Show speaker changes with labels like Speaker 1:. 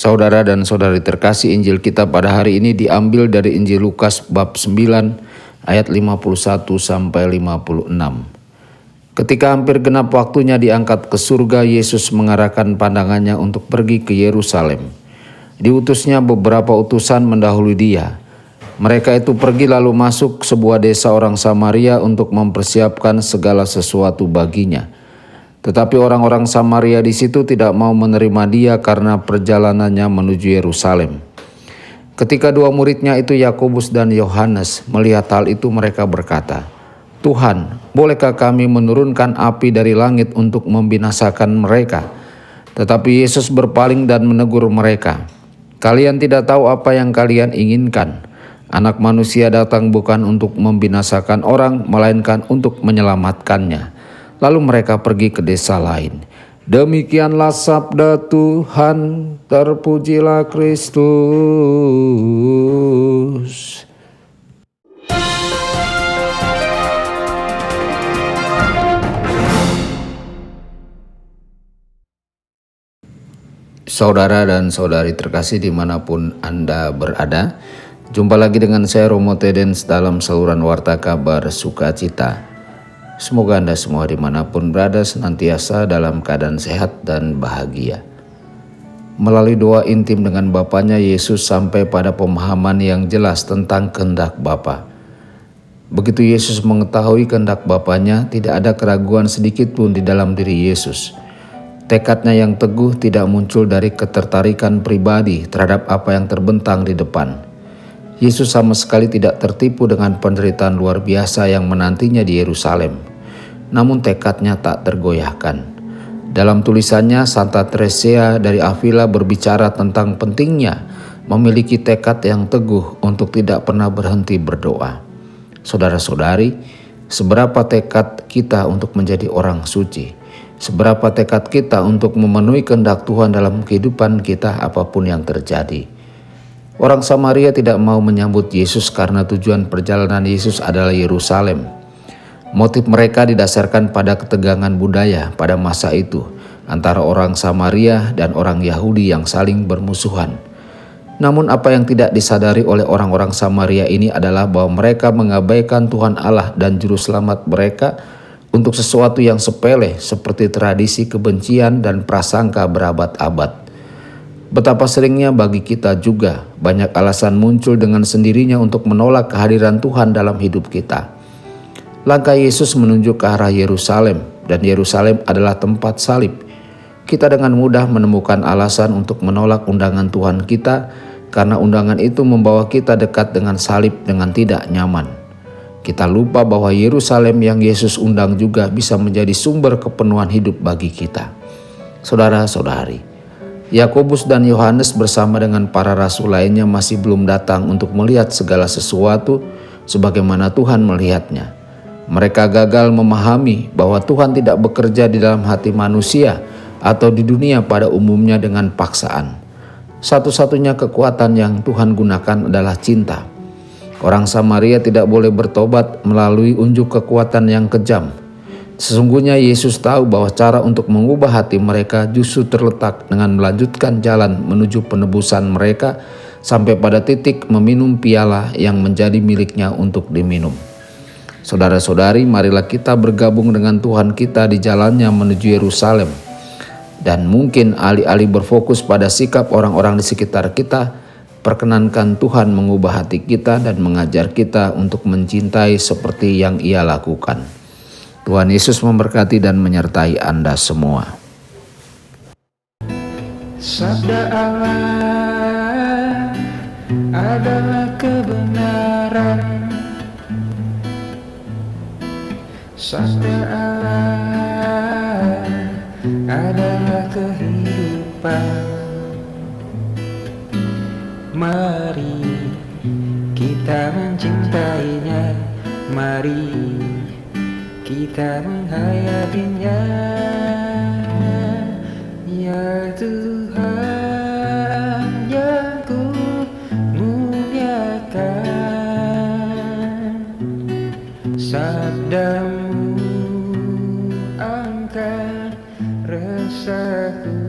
Speaker 1: Saudara dan saudari terkasih, Injil kita pada hari ini diambil dari Injil Lukas bab 9 ayat 51 sampai 56. Ketika hampir genap waktunya diangkat ke surga, Yesus mengarahkan pandangannya untuk pergi ke Yerusalem. Diutusnya beberapa utusan mendahului dia. Mereka itu pergi lalu masuk sebuah desa orang Samaria untuk mempersiapkan segala sesuatu baginya. Tetapi orang-orang Samaria di situ tidak mau menerima dia karena perjalanannya menuju Yerusalem. Ketika dua muridnya itu Yakobus dan Yohanes melihat hal itu, mereka berkata, "Tuhan, bolehkah kami menurunkan api dari langit untuk membinasakan mereka?" Tetapi Yesus berpaling dan menegur mereka, "Kalian tidak tahu apa yang kalian inginkan. Anak manusia datang bukan untuk membinasakan orang, melainkan untuk menyelamatkannya." Lalu mereka pergi ke desa lain. Demikianlah sabda Tuhan, terpujilah Kristus. Saudara dan saudari terkasih dimanapun Anda berada, jumpa lagi dengan saya Romo Tedens dalam saluran Warta Kabar Sukacita. Semoga Anda semua dimanapun berada senantiasa dalam keadaan sehat dan bahagia. Melalui doa intim dengan Bapanya, Yesus sampai pada pemahaman yang jelas tentang kehendak Bapa. Begitu Yesus mengetahui kehendak Bapanya, tidak ada keraguan sedikit pun di dalam diri Yesus. Tekadnya yang teguh tidak muncul dari ketertarikan pribadi terhadap apa yang terbentang di depan. Yesus sama sekali tidak tertipu dengan penderitaan luar biasa yang menantinya di Yerusalem. Namun tekadnya tak tergoyahkan. Dalam tulisannya, Santa Teresia dari Avila berbicara tentang pentingnya memiliki tekad yang teguh untuk tidak pernah berhenti berdoa. Saudara-saudari, seberapa tekad kita untuk menjadi orang suci? Seberapa tekad kita untuk memenuhi kehendak Tuhan dalam kehidupan kita apapun yang terjadi? Orang Samaria tidak mau menyambut Yesus karena tujuan perjalanan Yesus adalah Yerusalem. Motif mereka didasarkan pada ketegangan budaya pada masa itu antara orang Samaria dan orang Yahudi yang saling bermusuhan. Namun apa yang tidak disadari oleh orang-orang Samaria ini adalah bahwa mereka mengabaikan Tuhan Allah dan Juru Selamat mereka untuk sesuatu yang sepele seperti tradisi kebencian dan prasangka berabad-abad. Betapa seringnya bagi kita juga banyak alasan muncul dengan sendirinya untuk menolak kehadiran Tuhan dalam hidup kita. Langkah Yesus menunjuk ke arah Yerusalem, dan Yerusalem adalah tempat salib. Kita dengan mudah menemukan alasan untuk menolak undangan Tuhan kita karena undangan itu membawa kita dekat dengan salib dengan tidak nyaman. Kita lupa bahwa Yerusalem yang Yesus undang juga bisa menjadi sumber kepenuhan hidup bagi kita. Saudara-saudari, Yakobus dan Yohanes bersama dengan para rasul lainnya masih belum datang untuk melihat segala sesuatu sebagaimana Tuhan melihatnya. Mereka gagal memahami bahwa Tuhan tidak bekerja di dalam hati manusia atau di dunia pada umumnya dengan paksaan. Satu-satunya kekuatan yang Tuhan gunakan adalah cinta. Orang Samaria tidak boleh bertobat melalui unjuk kekuatan yang kejam. Sesungguhnya Yesus tahu bahwa cara untuk mengubah hati mereka justru terletak dengan melanjutkan jalan menuju penebusan mereka sampai pada titik meminum piala yang menjadi miliknya untuk diminum. Saudara-saudari, marilah kita bergabung dengan Tuhan kita di jalannya menuju Yerusalem. Dan mungkin alih-alih berfokus pada sikap orang-orang di sekitar kita, perkenankan Tuhan mengubah hati kita dan mengajar kita untuk mencintai seperti yang Ia lakukan. Tuhan Yesus memberkati dan menyertai Anda semua.
Speaker 2: Sabda Allah adalah kebenaran. Sabda Allah adalah kehidupan. Mari kita mencintainya, mari kita menghayatinya. Ya Tuhan yang ku muliakan, sabdamu angkat resahku.